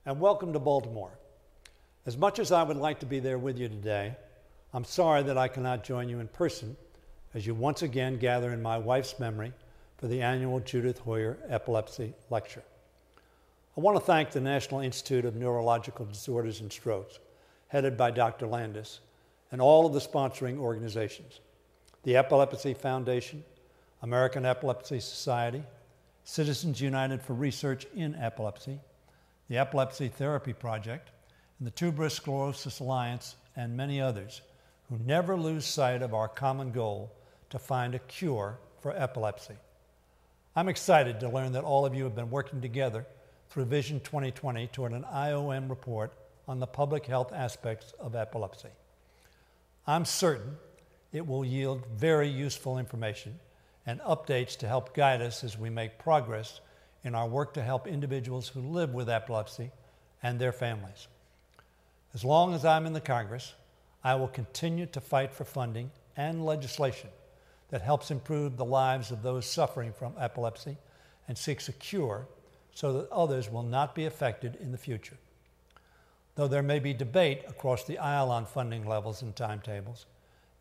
and welcome to Baltimore. As much as I would like to be there with you today, I'm sorry that I cannot join you in person as you once again gather in my wife's memory for the annual Judith Hoyer Epilepsy Lecture. I want to thank the National Institute of Neurological Disorders and Strokes, headed by Dr. Landis, and all of the sponsoring organizations, the Epilepsy Foundation, American Epilepsy Society, Citizens United for Research in Epilepsy, the Epilepsy Therapy Project, and the Tuberous Sclerosis Alliance, and many others who never lose sight of our common goal to find a cure for epilepsy. I'm excited to learn that all of you have been working together through Vision 2020 toward an IOM report on the public health aspects of epilepsy. I'm certain it will yield very useful information and updates to help guide us as we make progress in our work to help individuals who live with epilepsy and their families. As long as I'm in the Congress, I will continue to fight for funding and legislation that helps improve the lives of those suffering from epilepsy and seeks a cure so that others will not be affected in the future. Though there may be debate across the aisle on funding levels and timetables,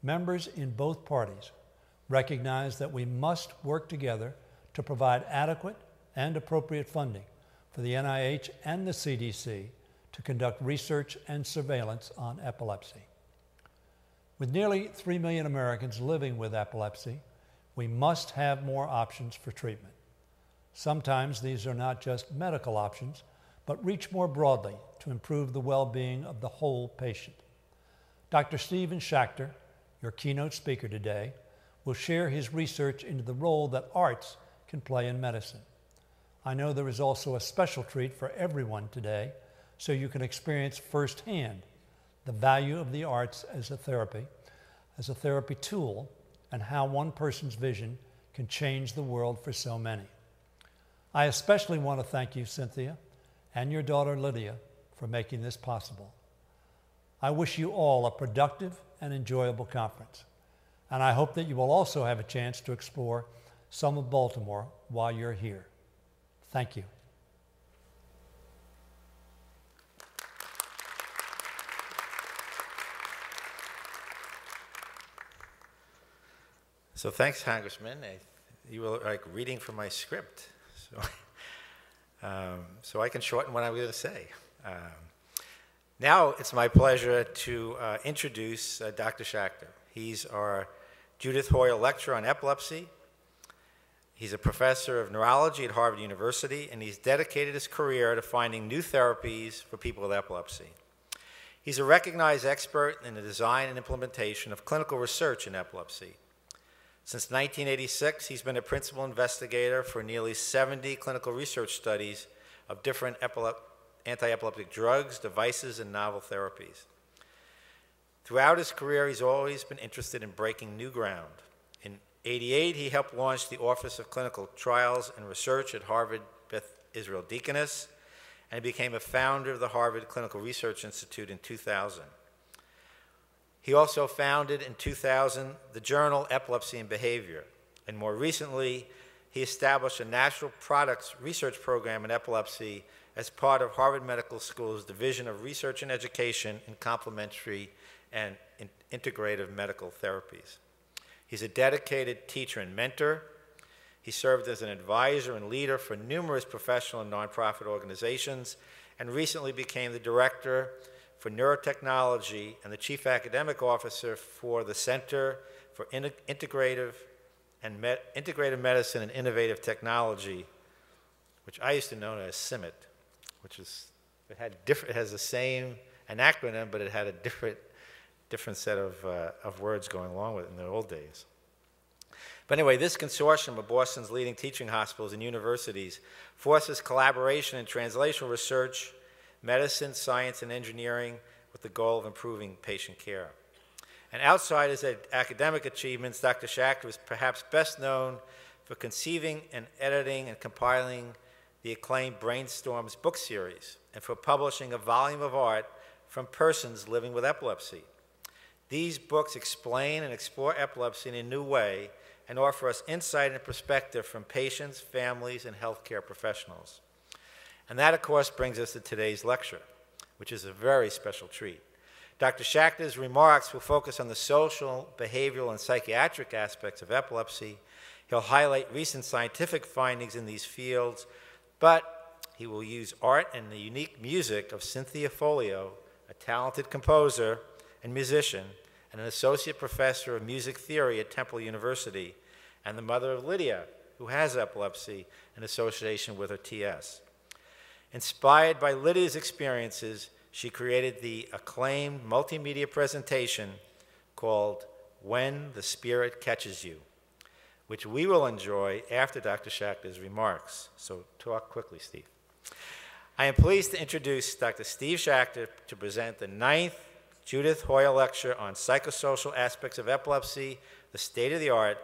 members in both parties recognize that we must work together to provide adequate and appropriate funding for the NIH and the CDC to conduct research and surveillance on epilepsy. With nearly 3 million Americans living with epilepsy, we must have more options for treatment. Sometimes these are not just medical options, but reach more broadly to improve the well-being of the whole patient. Dr. Stephen Schachter, your keynote speaker today, will share his research into the role that arts can play in medicine. I know there is also a special treat for everyone today, so you can experience firsthand the value of the arts as a therapy tool, and how one person's vision can change the world for so many. I especially want to thank you, Cynthia, and your daughter Lydia for making this possible. I wish you all a productive and enjoyable conference, and I hope that you will also have a chance to explore some of Baltimore while you're here. Thank you. So thanks, Congressman. You were like reading from my script, so I can shorten what I'm going to say. Now it's my pleasure to introduce Dr. Schachter. He's our Judith Hoyer Lecturer on Epilepsy. He's a professor of neurology at Harvard University, and he's dedicated his career to finding new therapies for people with epilepsy. He's a recognized expert in the design and implementation of clinical research in epilepsy. Since 1986, he's been a principal investigator for nearly 70 clinical research studies of different anti-epileptic drugs, devices, and novel therapies. Throughout his career, he's always been interested in breaking new ground. In '88, he helped launch the Office of Clinical Trials and Research at Harvard Beth Israel Deaconess, and he became a founder of the Harvard Clinical Research Institute in 2000. He also founded in 2000 the journal Epilepsy and Behavior, and more recently, he established a national products research program in epilepsy as part of Harvard Medical School's Division of Research and Education in Complementary and Integrative Medical Therapies. He's a dedicated teacher and mentor. He served as an advisor and leader for numerous professional and nonprofit organizations, and recently became the director for neurotechnology and the chief academic officer for the Center for Integrative Medicine and Innovative Technology, which I used to know as CIMIT, which is, it has the same, an acronym, but it had a different set of words going along with it in the old days. But anyway, this consortium of Boston's leading teaching hospitals and universities forces collaboration in translational research, medicine, science, and engineering with the goal of improving patient care. And outside his academic achievements, Dr. Schachter is perhaps best known for conceiving and editing and compiling the acclaimed Brainstorms book series, and for publishing a volume of art from persons living with epilepsy. These books explain and explore epilepsy in a new way and offer us insight and perspective from patients, families, and healthcare professionals. And that, of course, brings us to today's lecture, which is a very special treat. Dr. Schachter's remarks will focus on the social, behavioral, and psychiatric aspects of epilepsy. He'll highlight recent scientific findings in these fields, but he will use art and the unique music of Cynthia Folio, a talented composer and musician, and an associate professor of music theory at Temple University, and the mother of Lydia, who has epilepsy in association with her TS. Inspired by Lydia's experiences, she created the acclaimed multimedia presentation called When the Spirit Catches You, which we will enjoy after Dr. Schachter's remarks. So talk quickly, Steve. I am pleased to introduce Dr. Steve Schachter to present the 9th Judith Hoyer Lecture on Psychosocial Aspects of Epilepsy, the State of the Art,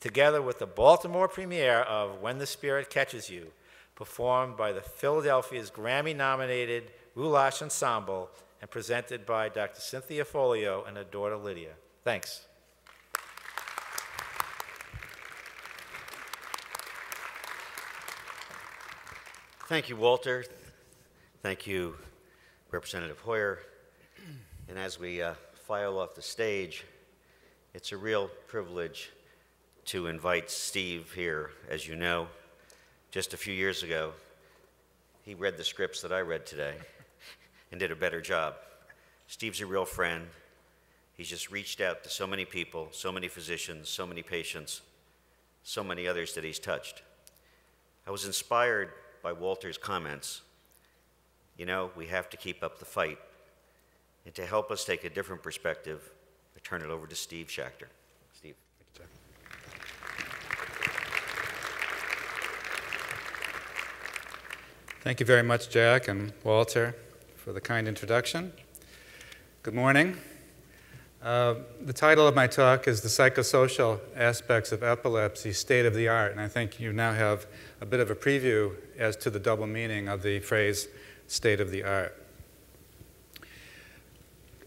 together with the Baltimore premiere of When the Spirit Catches You, performed by the Philadelphia's Grammy-nominated Relache Ensemble and presented by Dr. Cynthia Folio and her daughter Lydia. Thanks. Thank you, Walter. Thank you, Representative Hoyer. And as we file off the stage, it's a real privilege to invite Steve here. As you know, just a few years ago, he read the scripts that I read today and did a better job. Steve's a real friend. He's just reached out to so many people, so many physicians, so many patients, so many others that he's touched. I was inspired by Walter's comments. You know, we have to keep up the fight. And to help us take a different perspective, I turn it over to Steve Schachter. Steve. Thank you very much, Jack and Walter, for the kind introduction. Good morning. The title of my talk is The Psychosocial Aspects of Epilepsy, State of the Art, and I think you now have a bit of a preview as to the double meaning of the phrase state of the art.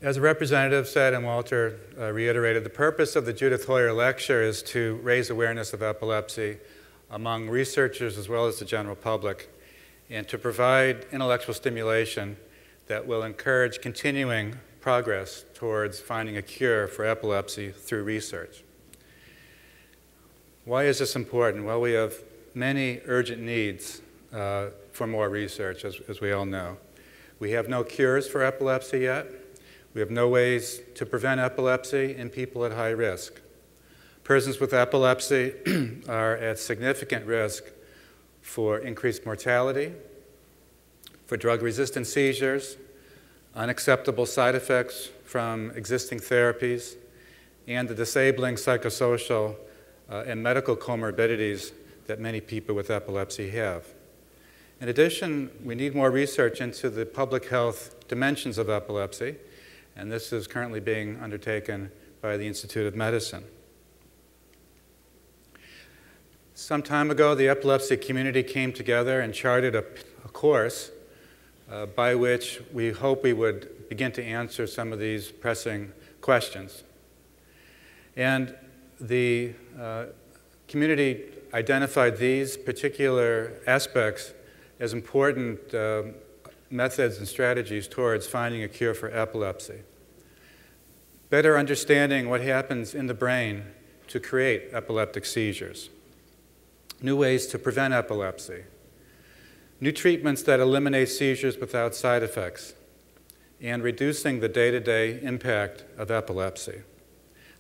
As a representative said, and Walter reiterated, the purpose of the Judith Hoyer Lecture is to raise awareness of epilepsy among researchers as well as the general public, and to provide intellectual stimulation that will encourage continuing progress towards finding a cure for epilepsy through research. Why is this important? Well, we have many urgent needs for more research, as we all know. We have no cures for epilepsy yet. We have no ways to prevent epilepsy in people at high risk. Persons with epilepsy are at significant risk for increased mortality, for drug-resistant seizures, unacceptable side effects from existing therapies, and the disabling psychosocial and medical comorbidities that many people with epilepsy have. In addition, we need more research into the public health dimensions of epilepsy, and this is currently being undertaken by the Institute of Medicine. Some time ago, the epilepsy community came together and charted a course by which we hope we would begin to answer some of these pressing questions. And the community identified these particular aspects as important methods and strategies towards finding a cure for epilepsy. Better understanding what happens in the brain to create epileptic seizures. New ways to prevent epilepsy. New treatments that eliminate seizures without side effects. And reducing the day-to-day impact of epilepsy.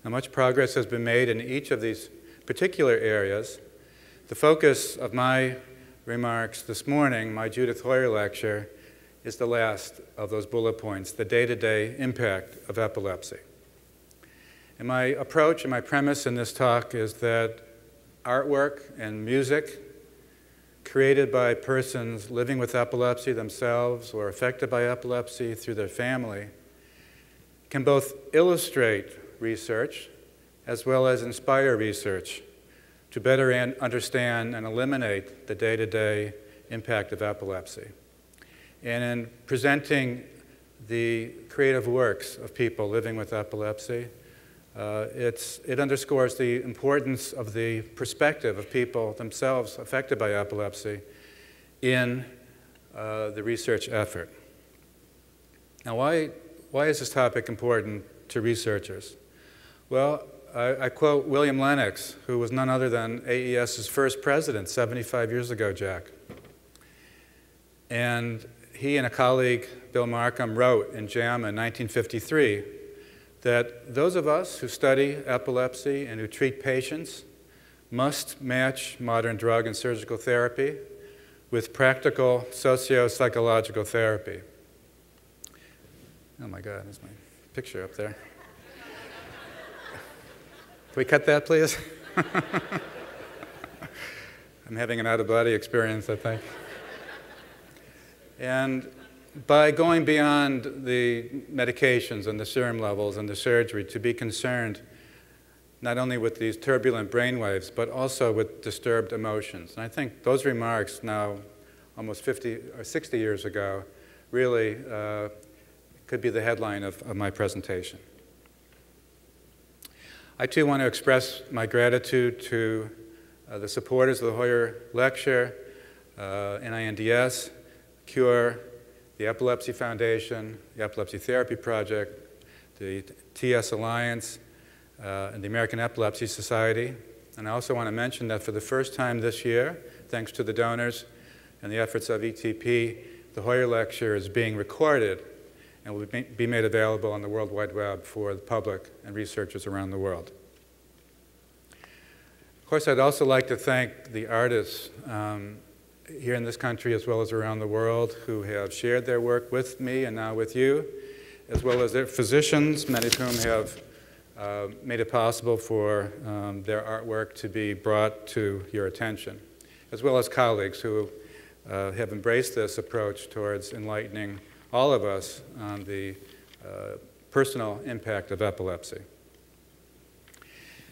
Now, much progress has been made in each of these particular areas. The focus of my remarks this morning, my Judith Hoyer Lecture, is the last of those bullet points, the day-to-day impact of epilepsy. And my approach and my premise in this talk is that artwork and music created by persons living with epilepsy themselves or affected by epilepsy through their family can both illustrate research as well as inspire research to better understand and eliminate the day-to-day impact of epilepsy. And in presenting the creative works of people living with epilepsy, it underscores the importance of the perspective of people themselves affected by epilepsy in the research effort. Now, why is this topic important to researchers? Well, I quote William Lennox, who was none other than AES's first president 75 years ago, Jack. And he and a colleague, Bill Markham, wrote in JAMA in 1953 that those of us who study epilepsy and who treat patients must match modern drug and surgical therapy with practical socio-psychological therapy. Oh my God, there's my picture up there. Can we cut that, please? I'm having an out-of-body experience, I think. And by going beyond the medications and the serum levels and the surgery to be concerned not only with these turbulent brainwaves, but also with disturbed emotions. And I think those remarks now, almost 50 or 60 years ago, really could be the headline of my presentation. I too want to express my gratitude to the supporters of the Hoyer Lecture, NINDS, CURE, the Epilepsy Foundation, the Epilepsy Therapy Project, the TS Alliance, and the American Epilepsy Society. And I also want to mention that for the first time this year, thanks to the donors and the efforts of ETP, the Hoyer Lecture is being recorded and will be made available on the World Wide Web for the public and researchers around the world. Of course, I'd also like to thank the artists here in this country as well as around the world who have shared their work with me and now with you, as well as their physicians, many of whom have made it possible for their artwork to be brought to your attention, as well as colleagues who have embraced this approach towards enlightening all of us on the personal impact of epilepsy.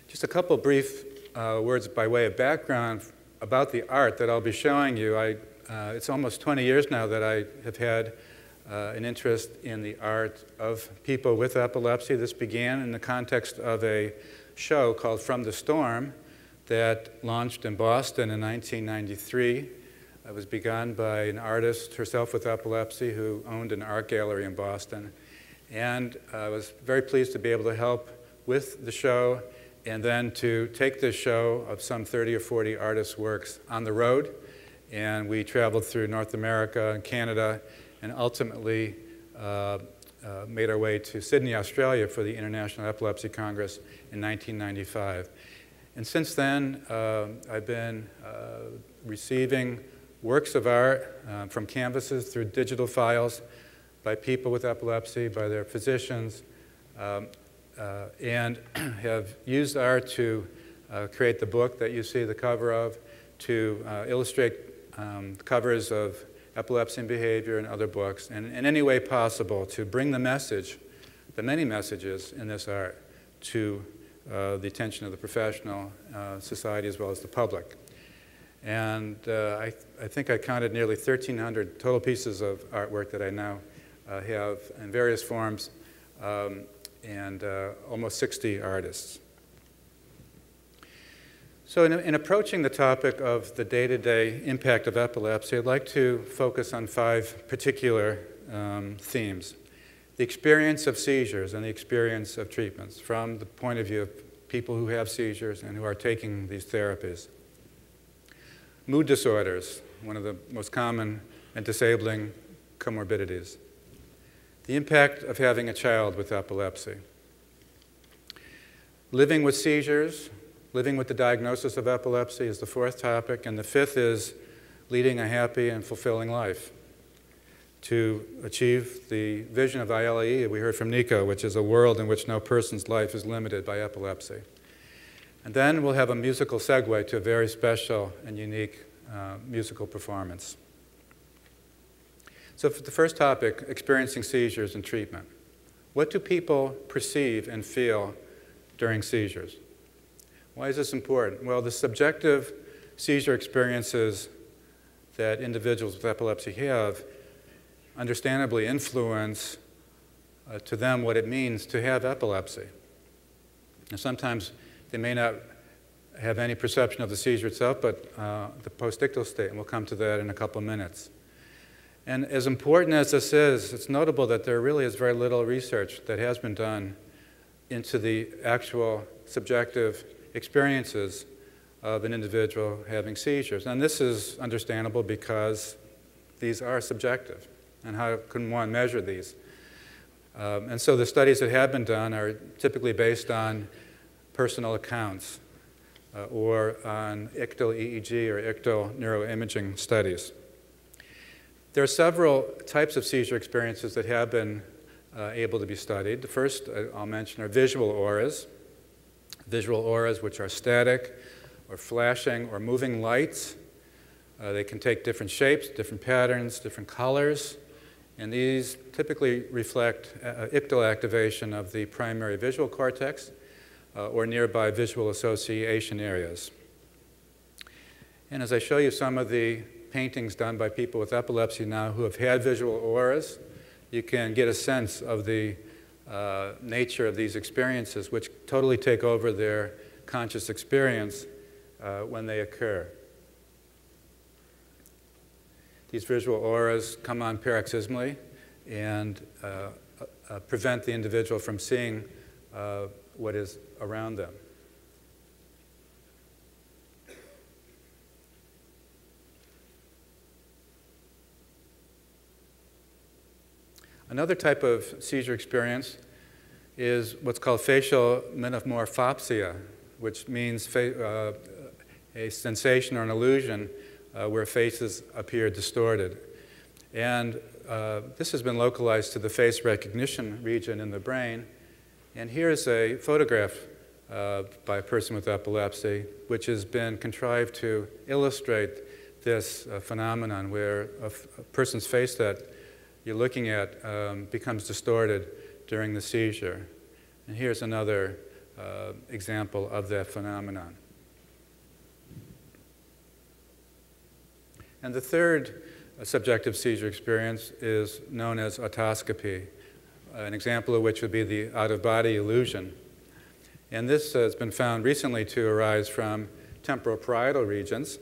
Just a couple brief words by way of background about the art that I'll be showing you. It's almost 20 years now that I have had an interest in the art of people with epilepsy. This began in the context of a show called From the Storm that launched in Boston in 1993. It was begun by an artist herself with epilepsy who owned an art gallery in Boston. And I was very pleased to be able to help with the show and then to take this show of some 30 or 40 artists' works on the road. And we traveled through North America and Canada and ultimately made our way to Sydney, Australia for the International Epilepsy Congress in 1995. And since then, I've been receiving works of art from canvases through digital files by people with epilepsy, by their physicians, and have used art to create the book that you see the cover of, to illustrate covers of Epilepsy and Behavior and other books, and in any way possible to bring the message, the many messages in this art, to the attention of the professional society as well as the public. And I think I counted nearly 1,300 total pieces of artwork that I now have in various forms, and almost 60 artists. So in approaching the topic of the day-to-day impact of epilepsy, I'd like to focus on 5 particular themes. The experience of seizures and the experience of treatments from the point of view of people who have seizures and who are taking these therapies. Mood disorders, one of the most common and disabling comorbidities. The impact of having a child with epilepsy. Living with seizures, living with the diagnosis of epilepsy is the 4th topic, and the 5th is leading a happy and fulfilling life to achieve the vision of ILE that we heard from Nico, which is a world in which no person's life is limited by epilepsy. And then we'll have a musical segue to a very special and unique musical performance. So for the first topic, experiencing seizures and treatment. What do people perceive and feel during seizures? Why is this important? Well, the subjective seizure experiences that individuals with epilepsy have understandably influence to them what it means to have epilepsy. And sometimes they may not have any perception of the seizure itself, but the postictal state, and we'll come to that in a couple of minutes. And as important as this is, it's notable that there really is very little research that has been done into the actual subjective experiences of an individual having seizures. And this is understandable because these are subjective. And how can one measure these? And so the studies that have been done are typically based on personal accounts or on ictal EEG or ictal neuroimaging studies. There are several types of seizure experiences that have been able to be studied. The first I'll mention are visual auras. Visual auras which are static or flashing or moving lights. They can take different shapes, different patterns, different colors, and these typically reflect ictal activation of the primary visual cortex or nearby visual association areas. And as I show you some of the paintings done by people with epilepsy now who have had visual auras, you can get a sense of the nature of these experiences, which totally take over their conscious experience when they occur. These visual auras come on paroxysmally and prevent the individual from seeing what is around them. Another type of seizure experience is what's called facial metamorphopsia, which means a sensation or an illusion where faces appear distorted. And this has been localized to the face recognition region in the brain. And here's a photograph by a person with epilepsy, which has been contrived to illustrate this phenomenon where a person's face that you're looking at becomes distorted during the seizure. And here's another example of that phenomenon. And the third subjective seizure experience is known as autoscopy, an example of which would be the out-of-body illusion. And this has been found recently to arise from temporal parietal regions.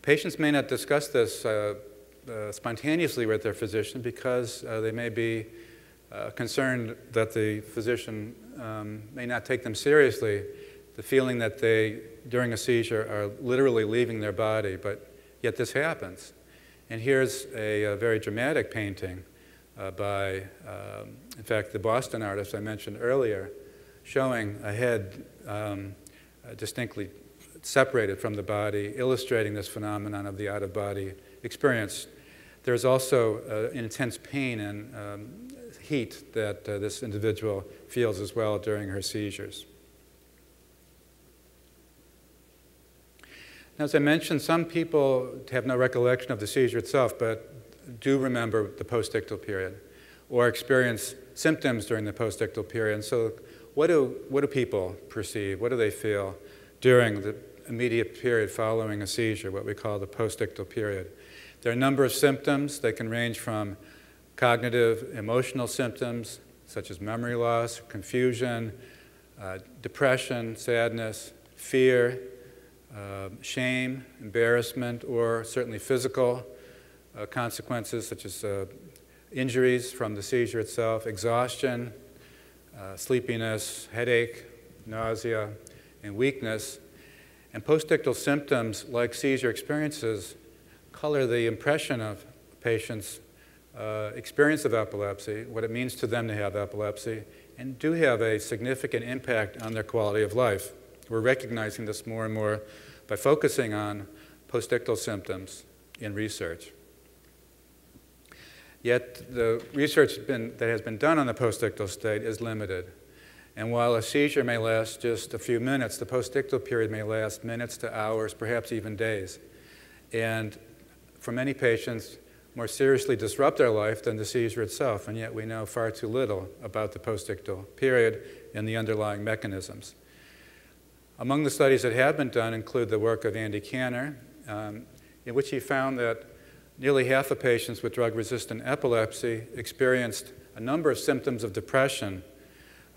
Patients may not discuss this spontaneously with their physician because they may be concerned that the physician may not take them seriously, the feeling that they, during a seizure, are literally leaving their body, but yet this happens. And here's a very dramatic painting by, in fact, the Boston artist I mentioned earlier, showing a head distinctly separated from the body, illustrating this phenomenon of the out-of-body experience. There's also intense pain and heat that this individual feels as well during her seizures. Now, as I mentioned, some people have no recollection of the seizure itself, but do remember the post-ictal period or experience symptoms during the post-ictal period. And so what do people perceive? What do they feel during the immediate period following a seizure, what we call the post-ictal period? There are a number of symptoms. They can range from cognitive, emotional symptoms, such as memory loss, confusion, depression, sadness, fear, shame, embarrassment, or certainly physical consequences, such as injuries from the seizure itself, exhaustion, sleepiness, headache, nausea, and weakness. And post-ictal symptoms, like seizure experiences, color the impression of patients' experience of epilepsy, what it means to them to have epilepsy, and do have a significant impact on their quality of life. We're recognizing this more and more by focusing on post-ictal symptoms in research. Yet the research that has been done on the post-ictal state is limited. And while a seizure may last just a few minutes, the post-ictal period may last minutes to hours, perhaps even days. And for many patients, more seriously disrupt their life than the seizure itself, and yet we know far too little about the post-ictal period and the underlying mechanisms. Among the studies that have been done include the work of Andy Canner, in which he found that nearly half of patients with drug-resistant epilepsy experienced a number of symptoms of depression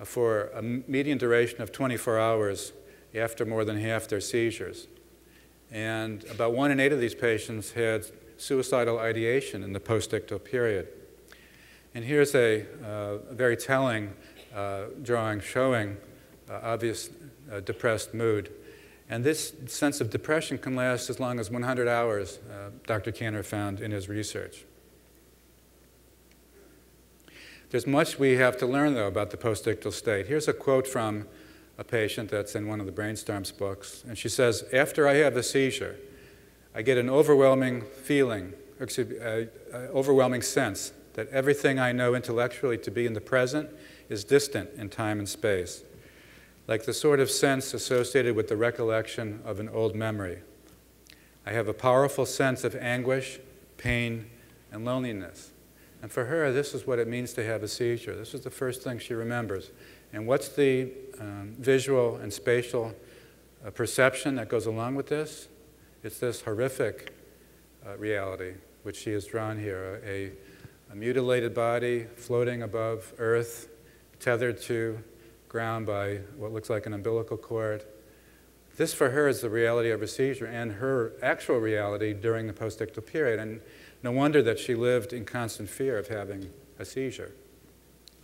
for a median duration of 24 hours after more than half their seizures. And about 1 in 8 of these patients had suicidal ideation in the postictal period. And here's a very telling drawing showing obvious depressed mood. And this sense of depression can last as long as 100 hours, Dr. Kanner found in his research. There's much we have to learn, though, about the postictal state. Here's a quote from a patient that's in one of the Brainstorms books. And she says, "After I have a seizure, I get an overwhelming feeling, overwhelming sense that everything I know intellectually to be in the present is distant in time and space, like the sort of sense associated with the recollection of an old memory. I have a powerful sense of anguish, pain, and loneliness." And for her, this is what it means to have a seizure. This is the first thing she remembers. And what's the visual and spatial perception that goes along with this? It's this horrific reality, which she has drawn here, a mutilated body floating above earth, tethered to ground by what looks like an umbilical cord. This, for her, is the reality of a seizure and her actual reality during the postictal period. And no wonder that she lived in constant fear of having a seizure.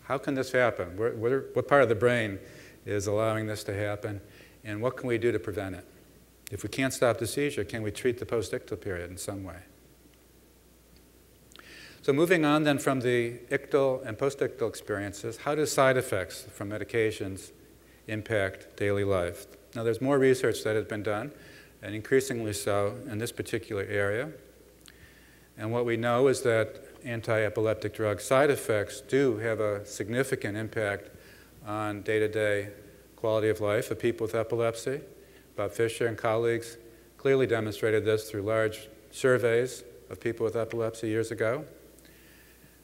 How can this happen? What part of the brain is allowing this to happen? And what can we do to prevent it? If we can't stop the seizure, can we treat the postictal period in some way? So moving on then from the ictal and postictal experiences, how do side effects from medications impact daily life? Now there's more research that has been done, and increasingly so in this particular area. And what we know is that anti-epileptic drug side effects do have a significant impact on day-to-day quality of life of people with epilepsy. Bob Fisher and colleagues clearly demonstrated this through large surveys of people with epilepsy years ago.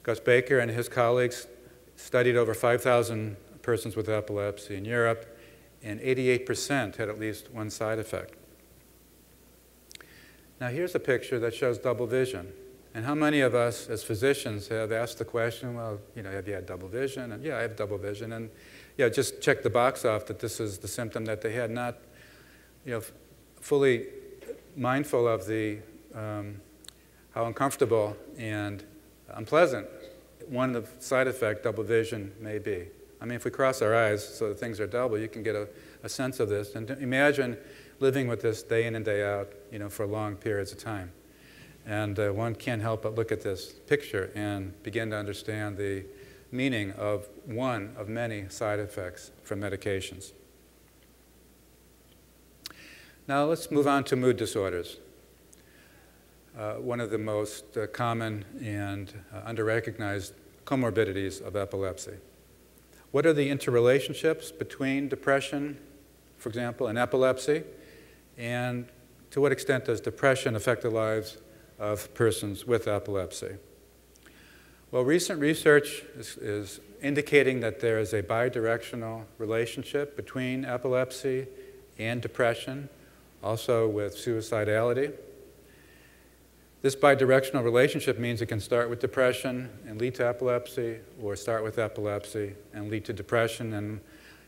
Gus Baker and his colleagues studied over 5,000 persons with epilepsy in Europe, and 88% had at least one side effect. Now here's a picture that shows double vision. And how many of us as physicians have asked the question, well, have you had double vision? And yeah, I have double vision. And yeah, just check the box off that this is the symptom that they had, not fully mindful of the how uncomfortable and unpleasant one of the side effect double vision may be. I mean, if we cross our eyes so that things are double, you can get a sense of this. And imagine living with this day in and day out, for long periods of time. And one can't help but look at this picture and begin to understand the meaning of one of many side effects from medications. Now let's move on to mood disorders. One of the most common and under-recognized comorbidities of epilepsy. What are the interrelationships between depression, for example, and epilepsy? And to what extent does depression affect the lives of persons with epilepsy? Well, recent research is indicating that there is a bidirectional relationship between epilepsy and depression, also with suicidality. This bidirectional relationship means it can start with depression and lead to epilepsy, or start with epilepsy and lead to depression. And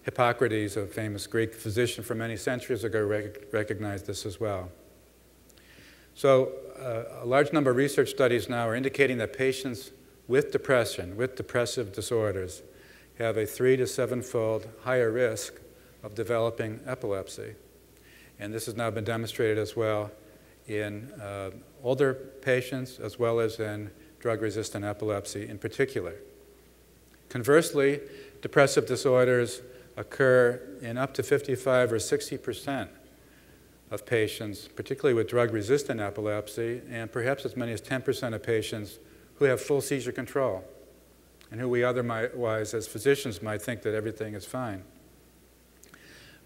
Hippocrates, a famous Greek physician from many centuries ago, recognized this as well. So a large number of research studies now are indicating that patients with depression, with depressive disorders, have a 3 to 7-fold higher risk of developing epilepsy. And this has now been demonstrated as well in older patients as well as in drug-resistant epilepsy in particular. Conversely, depressive disorders occur in up to 55 or 60% of patients, particularly with drug-resistant epilepsy, and perhaps as many as 10% of patients who have full seizure control, and who we otherwise, as physicians, might think that everything is fine.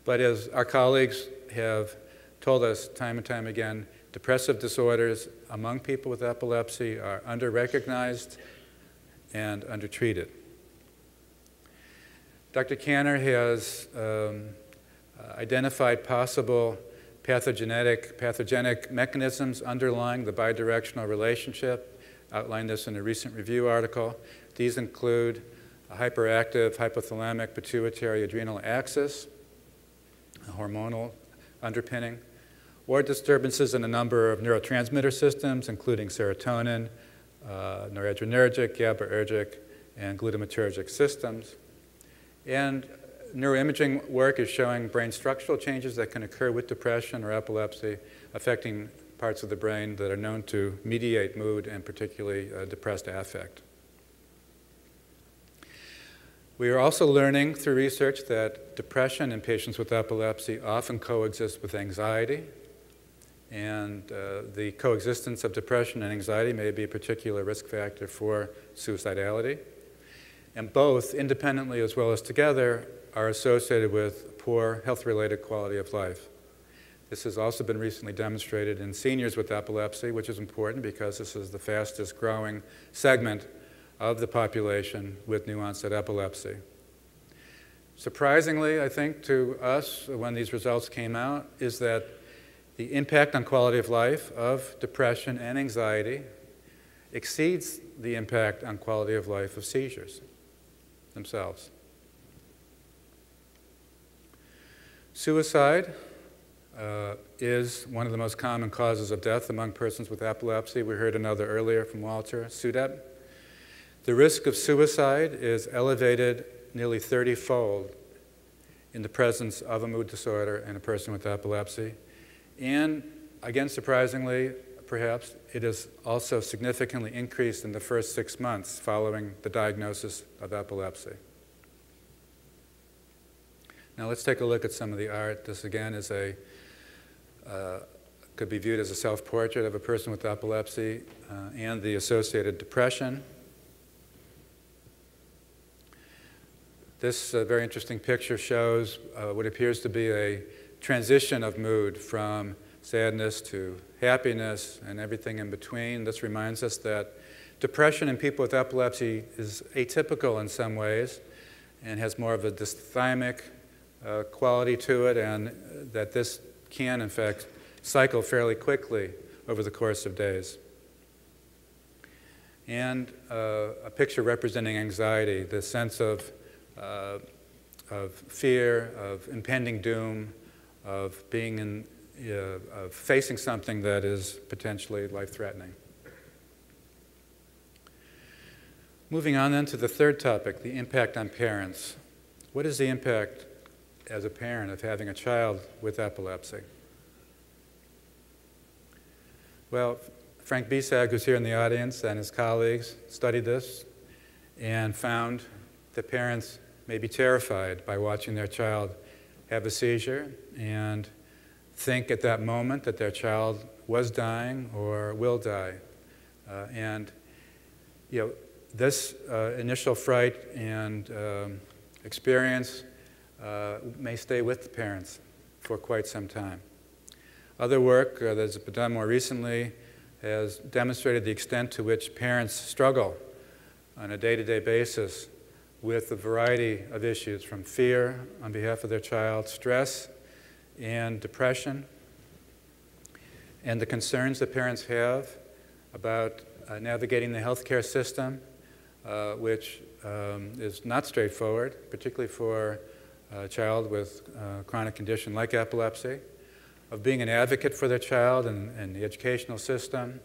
But as our colleagues have told us time and time again, depressive disorders among people with epilepsy are under-recognized and undertreated. Dr. Kanner has identified possible pathogenic mechanisms underlying the bidirectional relationship, outlined this in a recent review article. These include a hyperactive hypothalamic pituitary adrenal axis, a hormonal underpinning, or disturbances in a number of neurotransmitter systems, including serotonin, noradrenergic, GABAergic, and glutamatergic systems. And neuroimaging work is showing brain structural changes that can occur with depression or epilepsy, affecting parts of the brain that are known to mediate mood and particularly depressed affect. We are also learning through research that depression in patients with epilepsy often coexists with anxiety, and the coexistence of depression and anxiety may be a particular risk factor for suicidality. And both, independently as well as together, are associated with poor health-related quality of life. This has also been recently demonstrated in seniors with epilepsy, which is important because this is the fastest growing segment of the population with new onset epilepsy. Surprisingly, I think, to us, when these results came out, is that the impact on quality of life of depression and anxiety exceeds the impact on quality of life of seizures themselves. Suicide is one of the most common causes of death among persons with epilepsy. We heard another earlier from Walter, SUDEP. The risk of suicide is elevated nearly 30-fold in the presence of a mood disorder in a person with epilepsy. And again, surprisingly, perhaps, it is also significantly increased in the first 6 months following the diagnosis of epilepsy. Now let's take a look at some of the art. This again is could be viewed as a self-portrait of a person with epilepsy and the associated depression. This very interesting picture shows what appears to be a transition of mood from sadness to happiness and everything in between. This reminds us that depression in people with epilepsy is atypical in some ways and has more of a dysthymic quality to it, and that this can, in fact, cycle fairly quickly over the course of days. And a picture representing anxiety, the sense of fear, of impending doom, of being of facing something that is potentially life-threatening. Moving on then to the third topic, the impact on parents. What is the impact as a parent of having a child with epilepsy? Well, Frank Bisag, who's here in the audience, and his colleagues studied this and found that parents may be terrified by watching their child have a seizure and think at that moment that their child was dying or will die. This initial fright and experience may stay with the parents for quite some time. Other work that's been done more recently has demonstrated the extent to which parents struggle on a day-to-day basis with a variety of issues, from fear on behalf of their child, stress, and depression, and the concerns that parents have about navigating the healthcare system, which is not straightforward, particularly for a child with a chronic condition like epilepsy, of being an advocate for their child in the educational system,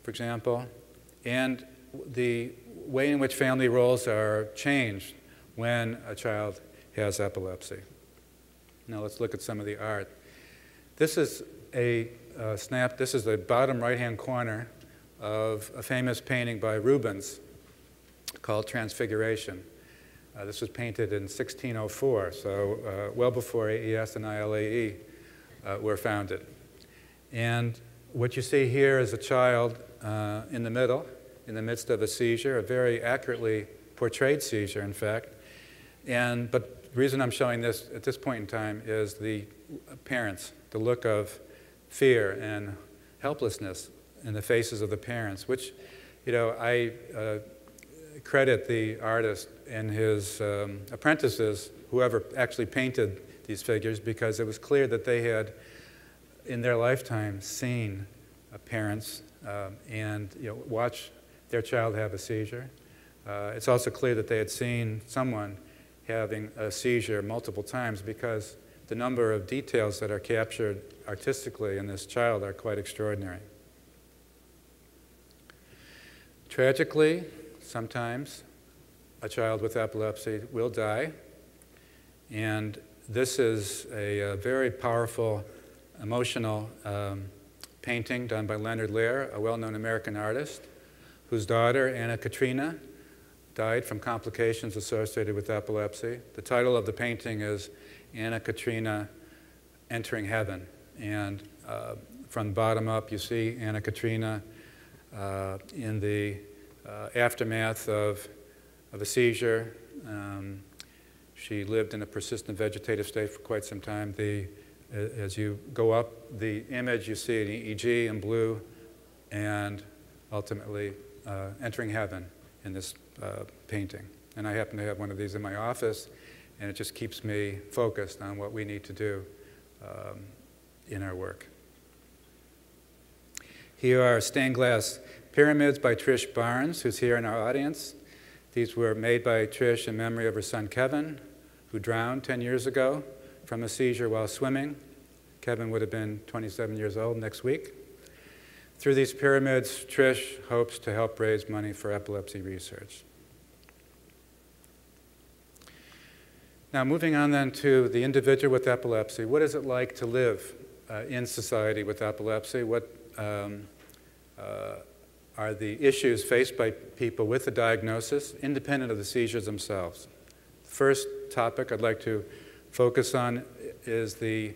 for example, and the way in which family roles are changed when a child has epilepsy. Now let's look at some of the art. This is this is the bottom right-hand corner of a famous painting by Rubens called Transfiguration. This was painted in 1604, so well before AES and ILAE were founded. And what you see here is a child in the middle, in the midst of a seizure, a very accurately portrayed seizure, in fact. But the reason I'm showing this at this point in time is the parents, the look of fear and helplessness in the faces of the parents, which, I credit the artist and his apprentices, whoever actually painted these figures, because it was clear that they had, in their lifetime, seen parents and watch their child have a seizure. It's also clear that they had seen someone having a seizure multiple times, because the number of details that are captured artistically in this child are quite extraordinary. Tragically, sometimes a child with epilepsy will die, and this is a very powerful, emotional painting done by Leonard Lear, a well-known American artist, whose daughter, Anna Katrina, died from complications associated with epilepsy. The title of the painting is Anna Katrina Entering Heaven. And from the bottom up, you see Anna Katrina in the aftermath of a seizure. She lived in a persistent vegetative state for quite some time. As you go up the image, you see an EEG in blue, and ultimately entering heaven in this painting. And I happen to have one of these in my office, and it just keeps me focused on what we need to do in our work. Here are stained glass pyramids by Trish Barnes, who's here in our audience. These were made by Trish in memory of her son Kevin, who drowned 10 years ago from a seizure while swimming. Kevin would have been 27 years old next week. Through these pyramids, Trish hopes to help raise money for epilepsy research. Now, moving on then to the individual with epilepsy, what is it like to live in society with epilepsy? What are the issues faced by people with the diagnosis, independent of the seizures themselves? The first topic I'd like to focus on is the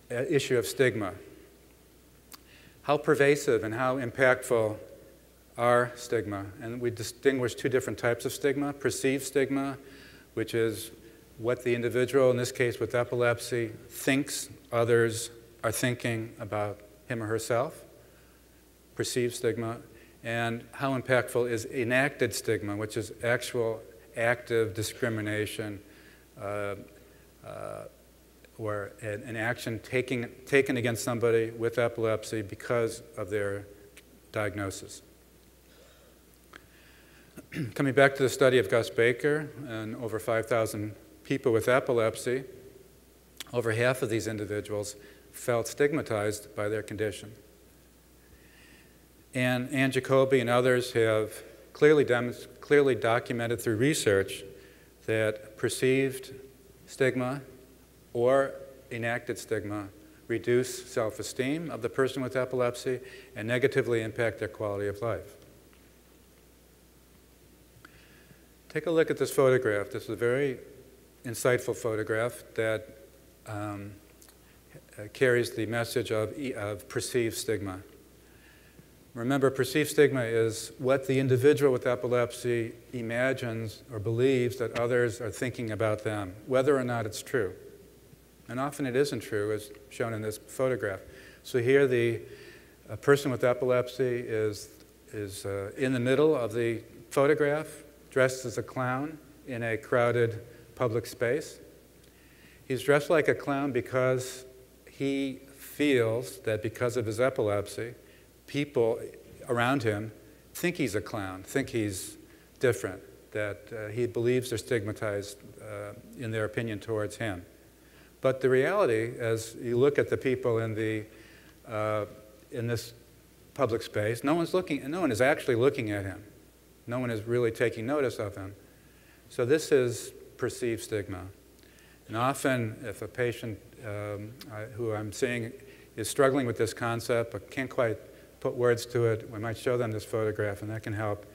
issue of stigma. How pervasive and how impactful are stigma? And we distinguish two different types of stigma. Perceived stigma, which is what the individual, in this case with epilepsy, thinks others are thinking about him or herself. Perceived stigma. And how impactful is enacted stigma, which is actual active discrimination or an action taken against somebody with epilepsy because of their diagnosis. Coming back to the study of Gus Baker and over 5,000 people with epilepsy, over half of these individuals felt stigmatized by their condition. And Ann Jacoby and others have clearly documented through research that perceived stigma or enacted stigma reduce self-esteem of the person with epilepsy and negatively impact their quality of life. Take a look at this photograph. This is a very insightful photograph that carries the message of perceived stigma. Remember, perceived stigma is what the individual with epilepsy imagines or believes that others are thinking about them, whether or not it's true. And often it isn't true, as shown in this photograph. So here the person with epilepsy is in the middle of the photograph, dressed as a clown in a crowded public space. He's dressed like a clown because he feels that because of his epilepsy, people around him think he's a clown, think he's different, that he believes they're stigmatized in their opinion towards him. But the reality, as you look at the people in this public space, no one is actually looking at him. No one is really taking notice of him. So this is perceived stigma. And often, if a patient who I'm seeing is struggling with this concept but can't quite put words to it, we might show them this photograph, and that can help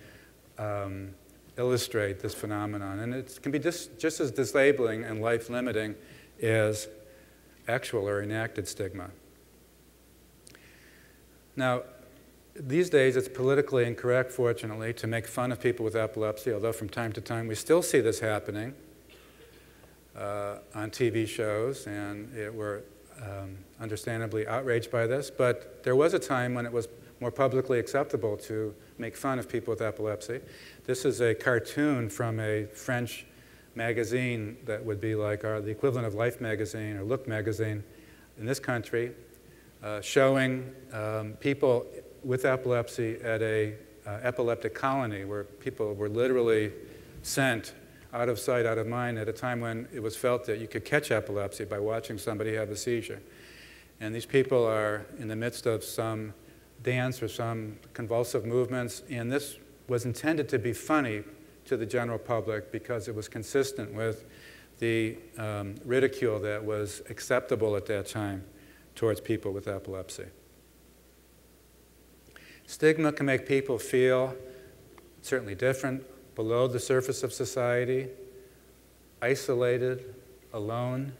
illustrate this phenomenon. And it can be just as disabling and life-limiting as actual or enacted stigma. Now, these days it's politically incorrect, fortunately, to make fun of people with epilepsy, although from time to time we still see this happening on TV shows, and we're understandably outraged by this. But there was a time when it was more publicly acceptable to make fun of people with epilepsy. This is a cartoon from a French magazine that would be like the equivalent of Life magazine or Look magazine in this country, showing people with epilepsy at a epileptic colony where people were literally sent out of sight, out of mind, at a time when it was felt that you could catch epilepsy by watching somebody have a seizure. And these people are in the midst of some dance or some convulsive movements, and this was intended to be funny to the general public because it was consistent with the ridicule that was acceptable at that time towards people with epilepsy. Stigma can make people feel certainly different, below the surface of society, isolated, alone,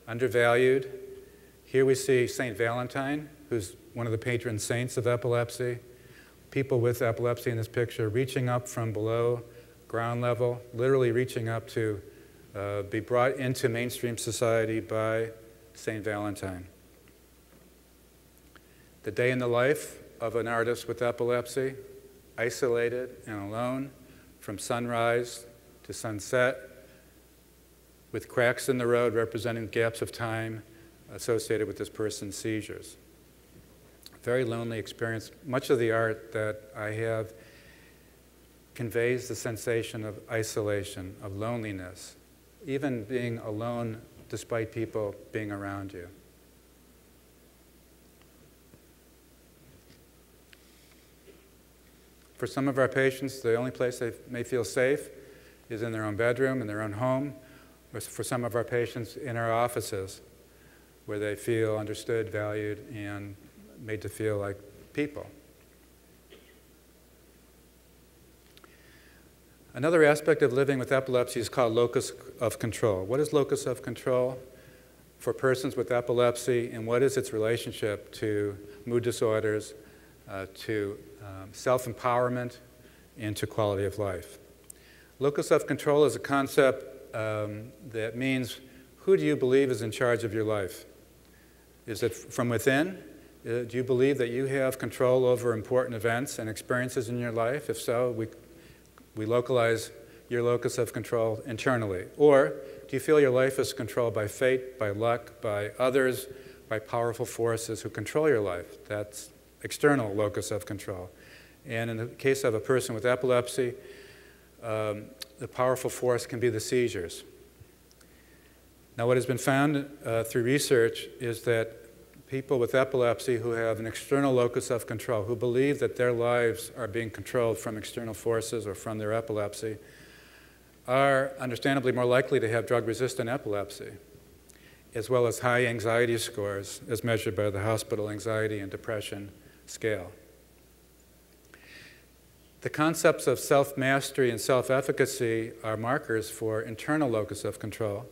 undervalued. Here we see St. Valentine, who's one of the patron saints of epilepsy. People with epilepsy in this picture reaching up from below ground level, literally reaching up to be brought into mainstream society by St. Valentine. The day in the life of an artist with epilepsy, isolated and alone from sunrise to sunset, with cracks in the road representing gaps of time associated with this person's seizures. Very lonely experience. Much of the art that I have conveys the sensation of isolation, of loneliness, even being alone despite people being around you. For some of our patients, the only place they may feel safe is in their own bedroom, in their own home, or for some of our patients in our offices, where they feel understood, valued, and made to feel like people. Another aspect of living with epilepsy is called locus of control. What is locus of control for persons with epilepsy, and what is its relationship to mood disorders, to self-empowerment, and to quality of life? Locus of control is a concept that means, who do you believe is in charge of your life? Is it from within? Do you believe that you have control over important events and experiences in your life? If so, we localize your locus of control internally. Or do you feel your life is controlled by fate, by luck, by others, by powerful forces who control your life? That's external locus of control. And in the case of a person with epilepsy, the powerful force can be the seizures. Now, what has been found through research is that people with epilepsy who have an external locus of control, who believe that their lives are being controlled from external forces or from their epilepsy, are understandably more likely to have drug-resistant epilepsy, as well as high anxiety scores as measured by the hospital anxiety and depression scale. The concepts of self-mastery and self-efficacy are markers for internal locus of control,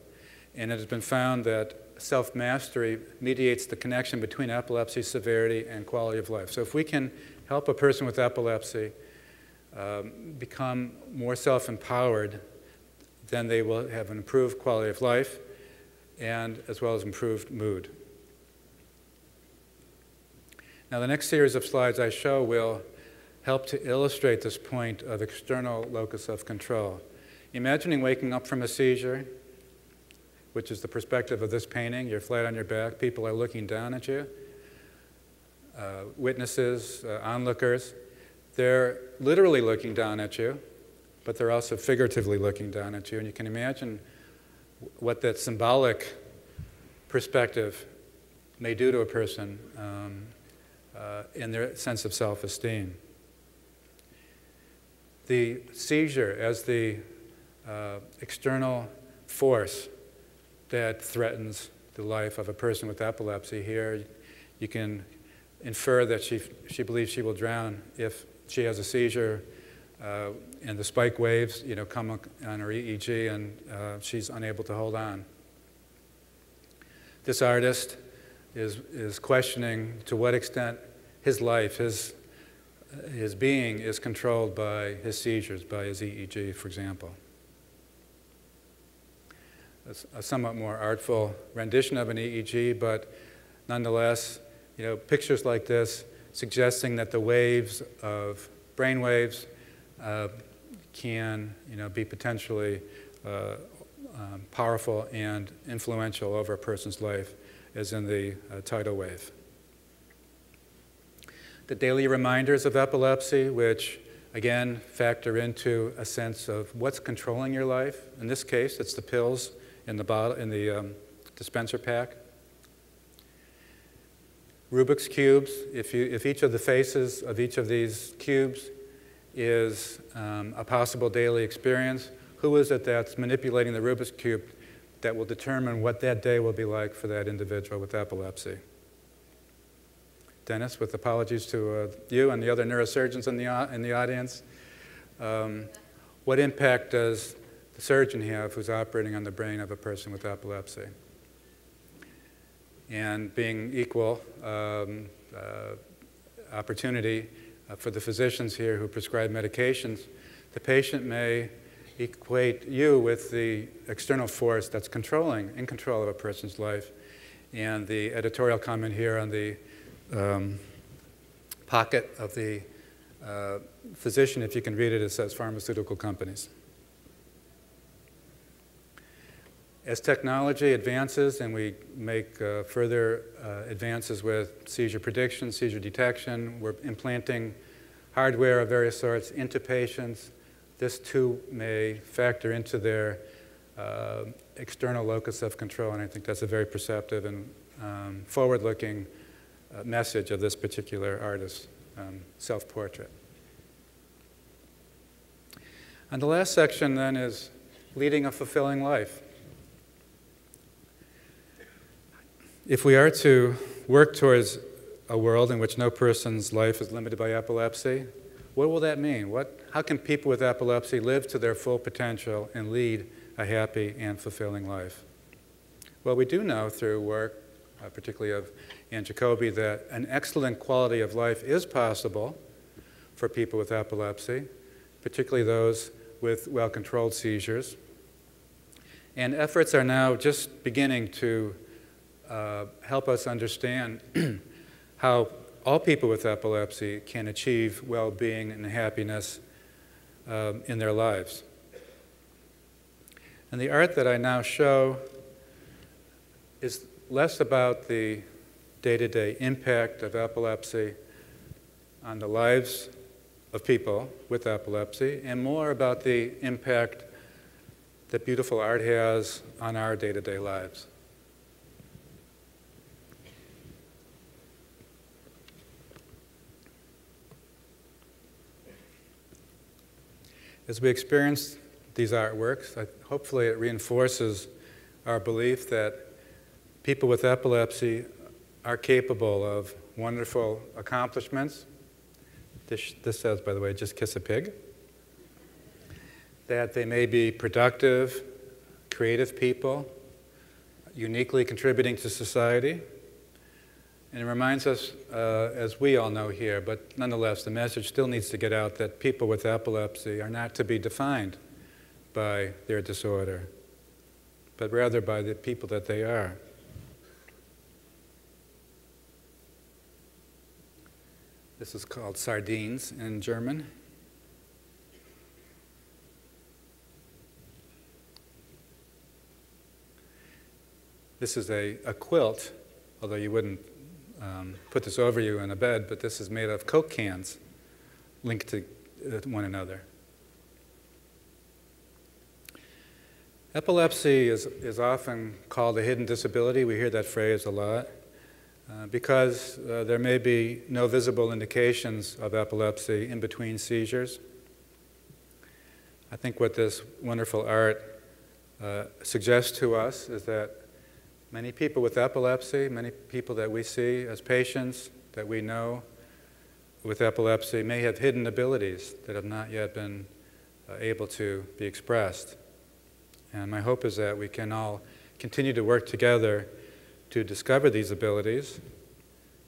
and it has been found that self-mastery mediates the connection between epilepsy severity and quality of life. So if we can help a person with epilepsy become more self-empowered, then they will have an improved quality of life and as well as improved mood. Now, the next series of slides I show will help to illustrate this point of external locus of control. Imagining waking up from a seizure, which is the perspective of this painting. You're flat on your back. People are looking down at you. Witnesses, onlookers, they're literally looking down at you, but they're also figuratively looking down at you. And you can imagine what that symbolic perspective may do to a person in their sense of self-esteem. The seizure as the external force that threatens the life of a person with epilepsy. Here, you can infer that she believes she will drown if she has a seizure and the spike waves, come on her EEG and she's unable to hold on. This artist is questioning to what extent his life, his being is controlled by his seizures, by his EEG, for example. A somewhat more artful rendition of an EEG, but nonetheless, pictures like this suggesting that the waves of brain waves can, be potentially powerful and influential over a person's life, as in the tidal wave. The daily reminders of epilepsy, which again, factor into a sense of what's controlling your life. In this case, it's the pills in the bottle, in the dispenser pack. Rubik's cubes, if each of the faces of each of these cubes is a possible daily experience, who is it that's manipulating the Rubik's cube that will determine what that day will be like for that individual with epilepsy? Dennis, with apologies to you and the other neurosurgeons in the audience, what impact does the surgeon have who's operating on the brain of a person with epilepsy? And being equal opportunity for the physicians here who prescribe medications, the patient may equate you with the external force that's in control of a person's life. And the editorial comment here on the pocket of the physician, if you can read it, it says pharmaceutical companies. As technology advances and we make further advances with seizure prediction, seizure detection, we're implanting hardware of various sorts into patients. This too may factor into their external locus of control, and I think that's a very perceptive and forward-looking message of this particular artist's self-portrait. And the last section then is leading a fulfilling life. If we are to work towards a world in which no person's life is limited by epilepsy, what will that mean? How can people with epilepsy live to their full potential and lead a happy and fulfilling life? Well, we do know through work, particularly of Ann Jacoby, that an excellent quality of life is possible for people with epilepsy, particularly those with well-controlled seizures. And efforts are now just beginning to help us understand how all people with epilepsy can achieve well-being and happiness in their lives. And the art that I now show is less about the day-to-day impact of epilepsy on the lives of people with epilepsy, and more about the impact that beautiful art has on our day-to-day lives. As we experience these artworks, hopefully it reinforces our belief that people with epilepsy are capable of wonderful accomplishments. This says, by the way, just kiss a pig. That they may be productive, creative people, uniquely contributing to society. And it reminds us, as we all know here, but nonetheless, the message still needs to get out that people with epilepsy are not to be defined by their disorder, but rather by the people that they are. This is called sardines in German. This is a quilt, although you wouldn't put this over you in a bed, but this is made of Coke cans linked to one another. Epilepsy is often called a hidden disability. We hear that phrase a lot because there may be no visible indications of epilepsy in between seizures. I think what this wonderful art suggests to us is that many people with epilepsy, many people that we see as patients that we know with epilepsy may have hidden abilities that have not yet been able to be expressed. And my hope is that we can all continue to work together to discover these abilities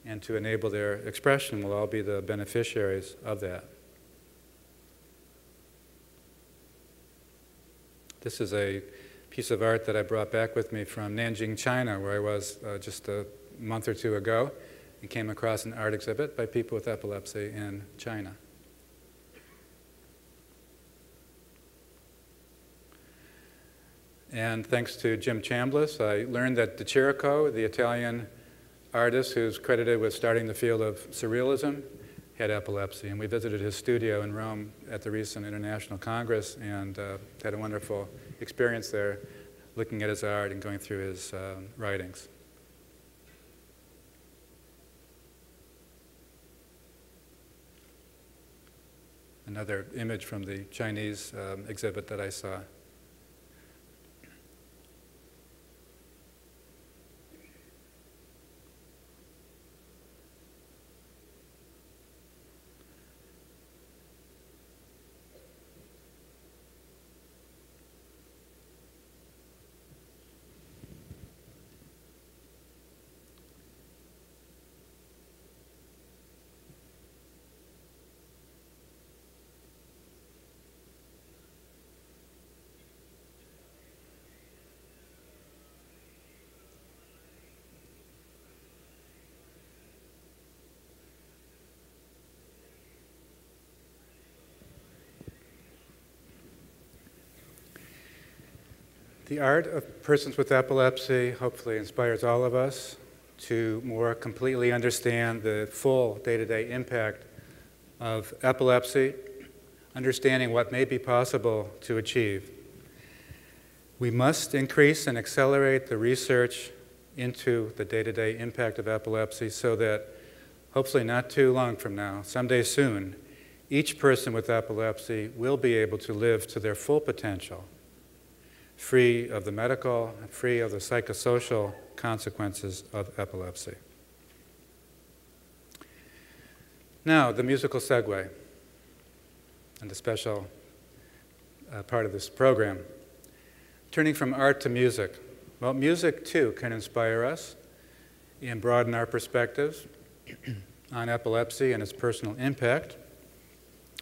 and to enable their expression. We'll all be the beneficiaries of that. This is a piece of art that I brought back with me from Nanjing, China, where I was just a month or two ago, and came across an art exhibit by people with epilepsy in China. And thanks to Jim Chambliss, I learned that De Chirico, the Italian artist who's credited with starting the field of surrealism, had epilepsy. And we visited his studio in Rome at the recent International Congress and had a wonderful experience there, looking at his art and going through his writings. Another image from the Chinese exhibit that I saw. The art of persons with epilepsy hopefully inspires all of us to more completely understand the full day-to-day impact of epilepsy, understanding what may be possible to achieve. We must increase and accelerate the research into the day-to-day impact of epilepsy so that hopefully not too long from now, someday soon, each person with epilepsy will be able to live to their full potential, free of the medical, free of the psychosocial consequences of epilepsy. Now, the musical segue, and the special part of this program. Turning from art to music. Well, music, too, can inspire us and broaden our perspectives on epilepsy and its personal impact.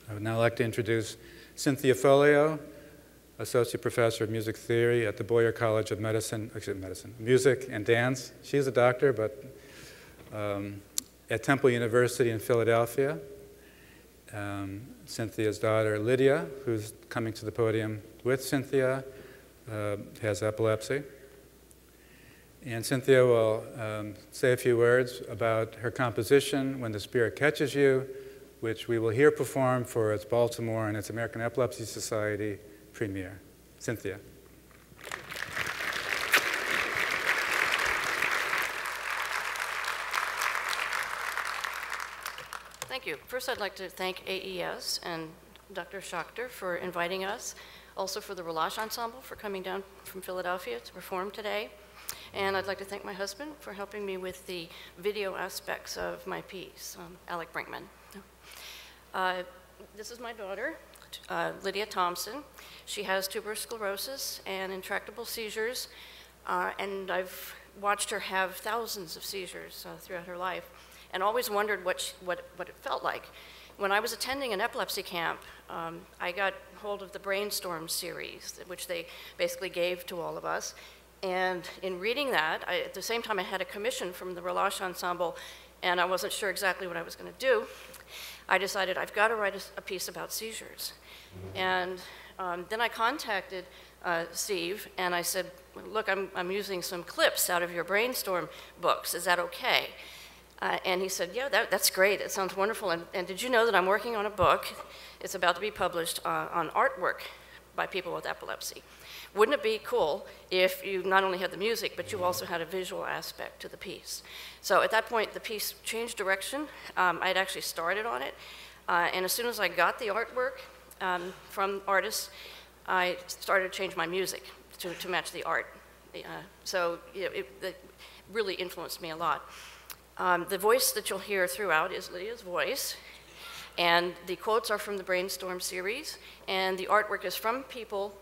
I would now like to introduce Cynthia Folio, Associate Professor of Music Theory at the Boyer College of Music and Dance. She's a doctor, but at Temple University in Philadelphia. Cynthia's daughter, Lydia, who's coming to the podium with Cynthia, has epilepsy. And Cynthia will say a few words about her composition, When the Spirit Catches You, which we will hear performed for its Baltimore and its American Epilepsy Society premiere. Cynthia. Thank you. First, I'd like to thank AES and Dr. Schachter for inviting us, also for the Relache Ensemble for coming down from Philadelphia to perform today. And I'd like to thank my husband for helping me with the video aspects of my piece, Alec Brinkman. This is my daughter, Lydia Thompson. She has tuberous sclerosis and intractable seizures, and I've watched her have thousands of seizures throughout her life, and always wondered what it felt like. When I was attending an epilepsy camp, I got hold of the Brainstorm series, which they basically gave to all of us. And in reading that, at the same time I had a commission from the Relache Ensemble, and I wasn't sure exactly what I was going to do. I decided I've got to write a piece about seizures. And then I contacted Steve, and I said, look, I'm using some clips out of your Brainstorm books. Is that okay? And he said, yeah, that's great. It sounds wonderful. And did you know that I'm working on a book? It's about to be published on artwork by people with epilepsy. Wouldn't it be cool if you not only had the music, but you also had a visual aspect to the piece? So at that point, the piece changed direction. I had actually started on it. And as soon as I got the artwork from artists, I started to change my music to match the art. So it really influenced me a lot. The voice that you'll hear throughout is Lydia's voice. And the quotes are from the Brainstorm series. And the artwork is from people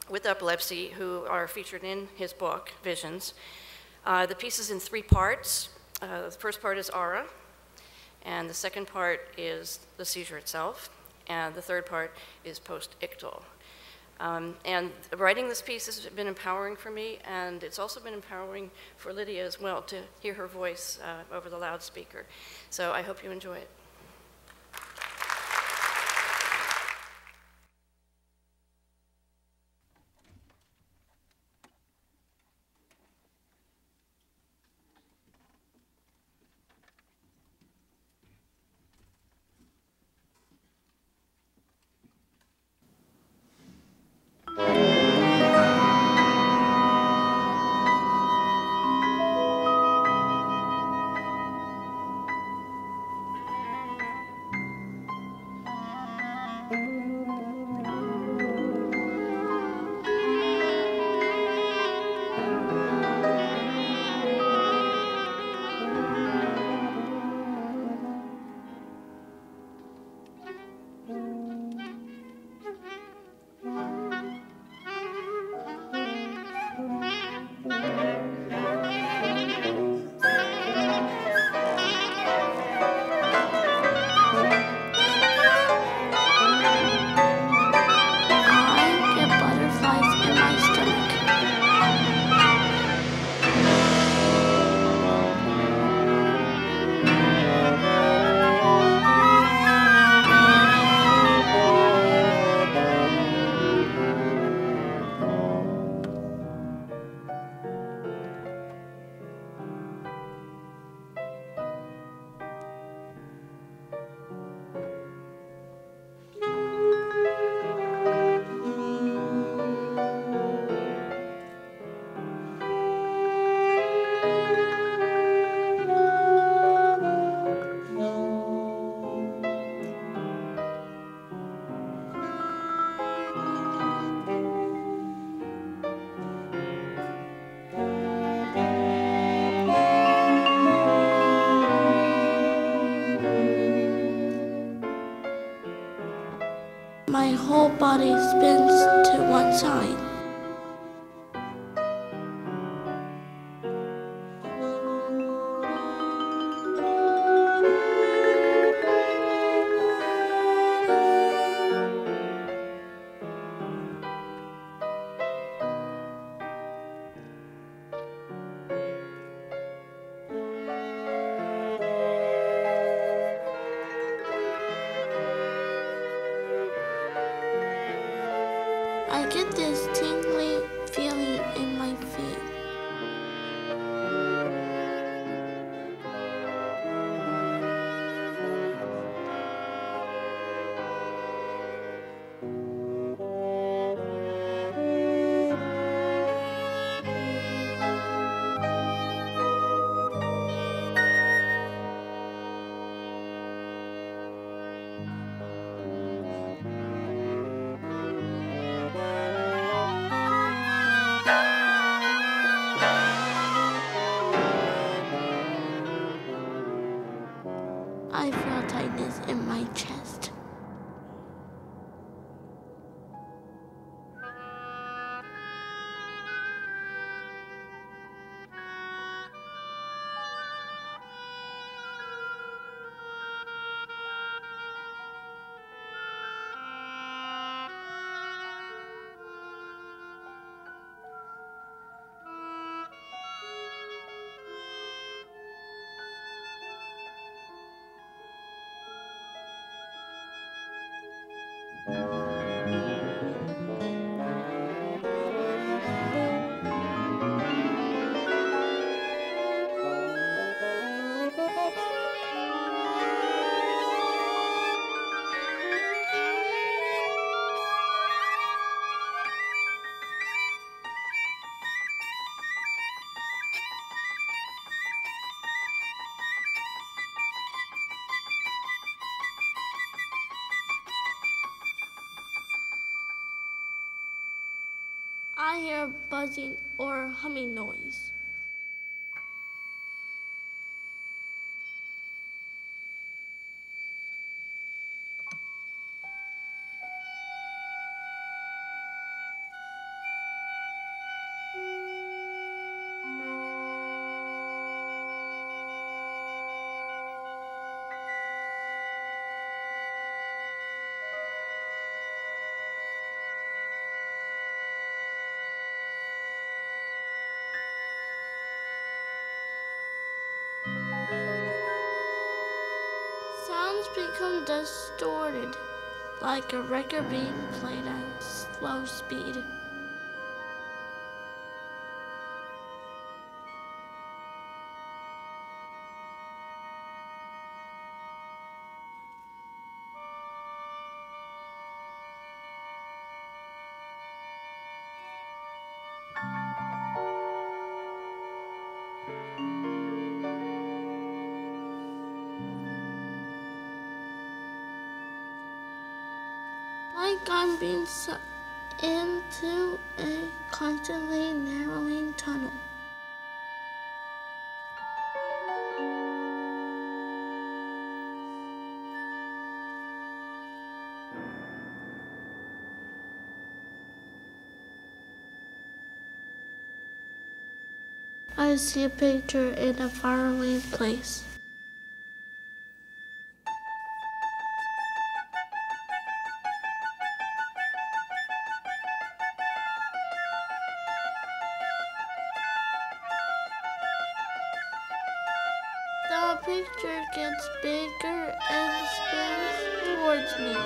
with epilepsy who are featured in his book, Visions. The piece is in 3 parts. The first part is aura, and the second part is the seizure itself, and the third part is post-ictal. And writing this piece has been empowering for me, and it's also been empowering for Lydia as well to hear her voice over the loudspeaker. So I hope you enjoy it. body spins to one side. I get this tingly feeling in my feet. I feel tightness in my chest. I hear a buzzing or humming noise. Sounds become distorted, like a record being played at slow speed. Like I'm being sucked into a constantly narrowing tunnel. I see a picture in a faraway place. The picture gets bigger and spins towards me.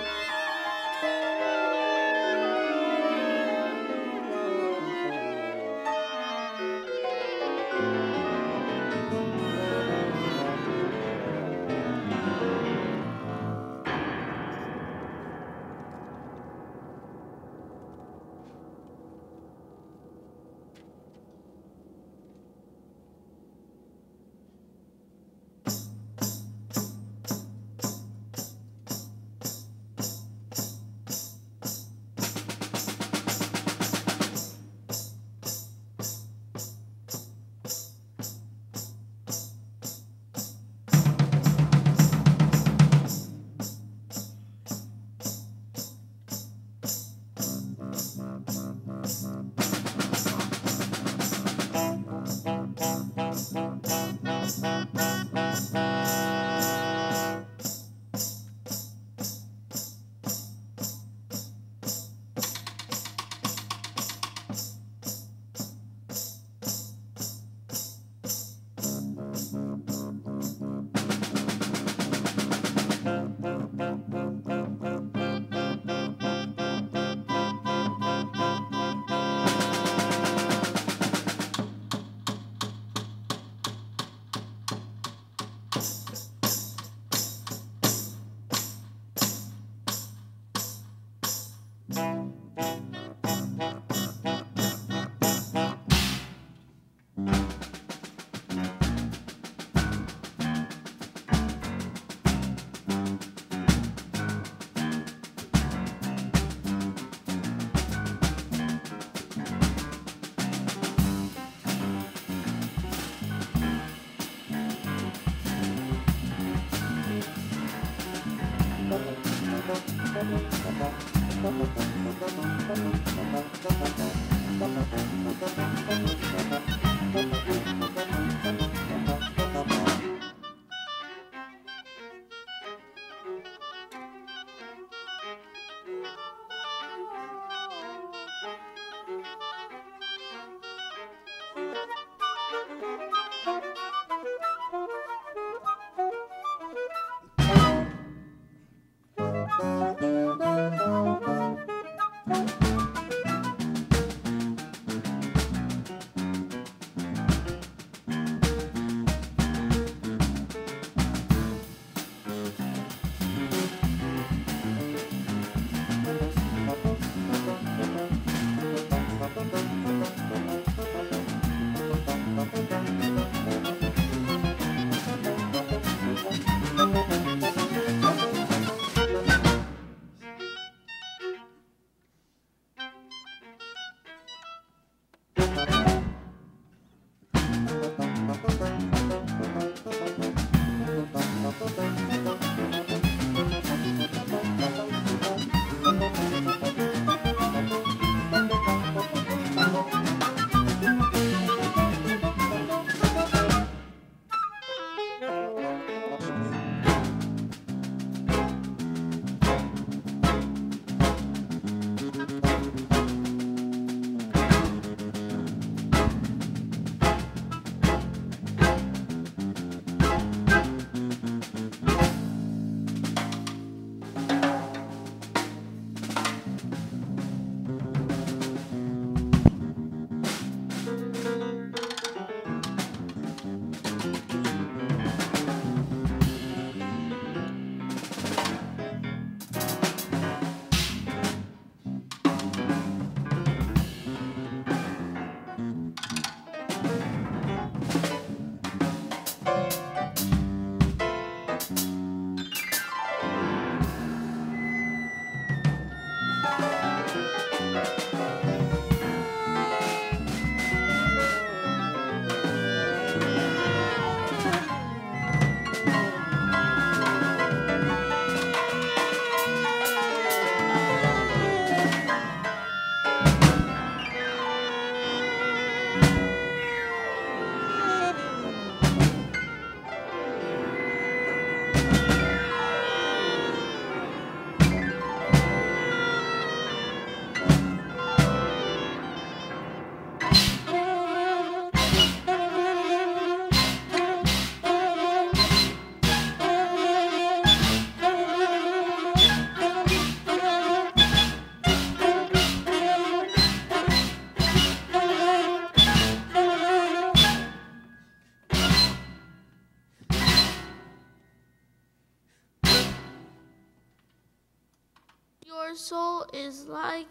Your soul is like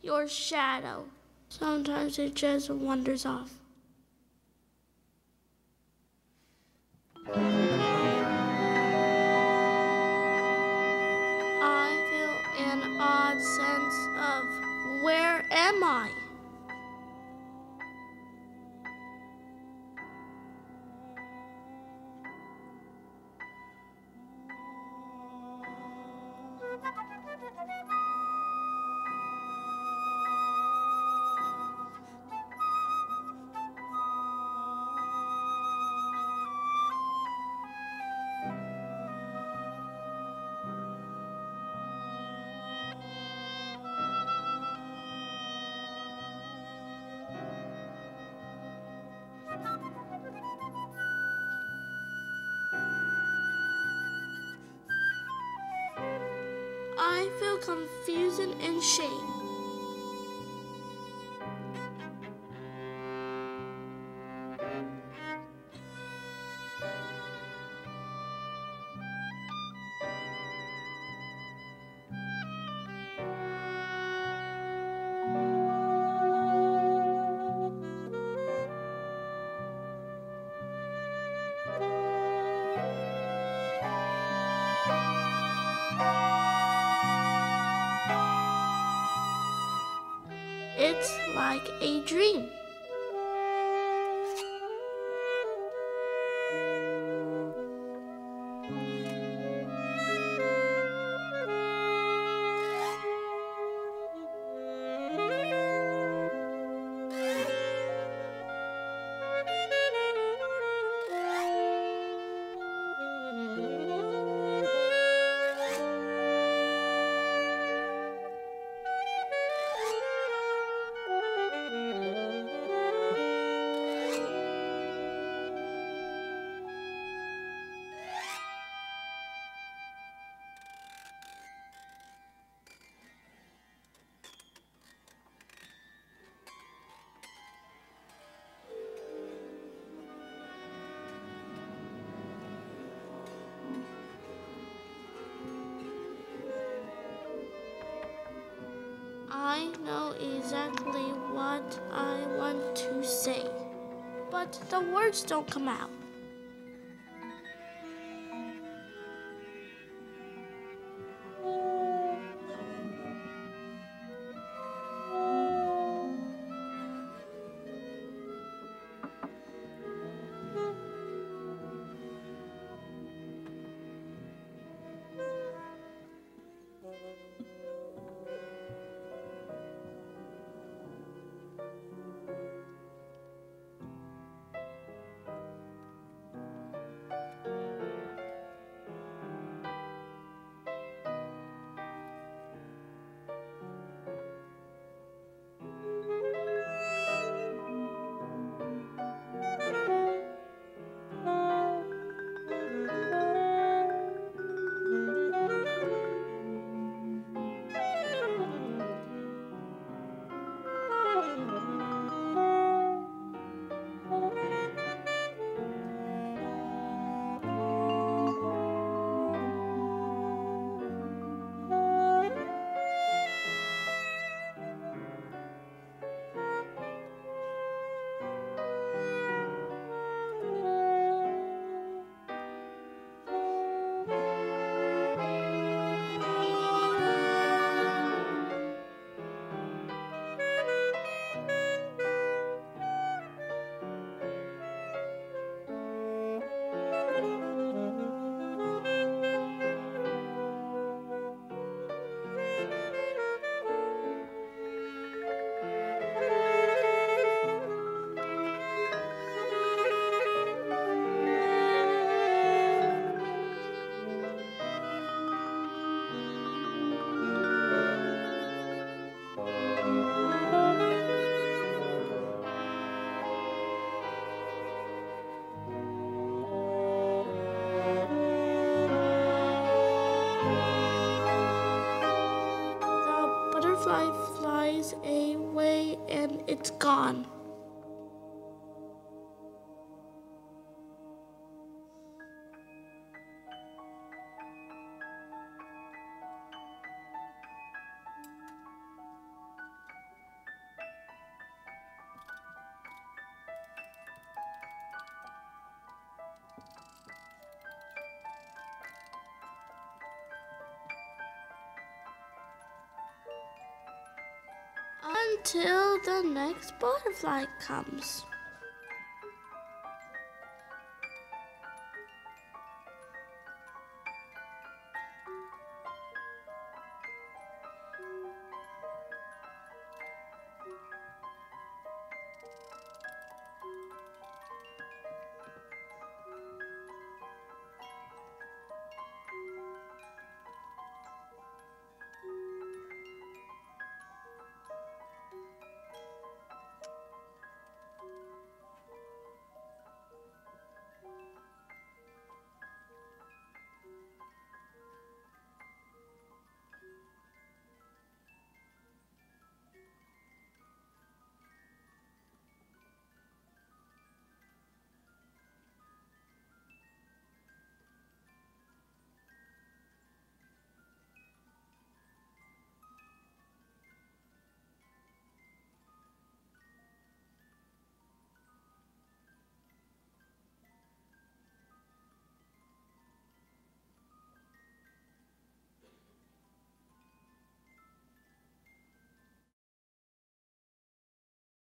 your shadow. Sometimes it just wanders off. I feel an odd sense of where am I? I feel confusion and shame. It's like a dream. but the words don't come out. Butterfly flies away and it's gone. Until the next butterfly comes.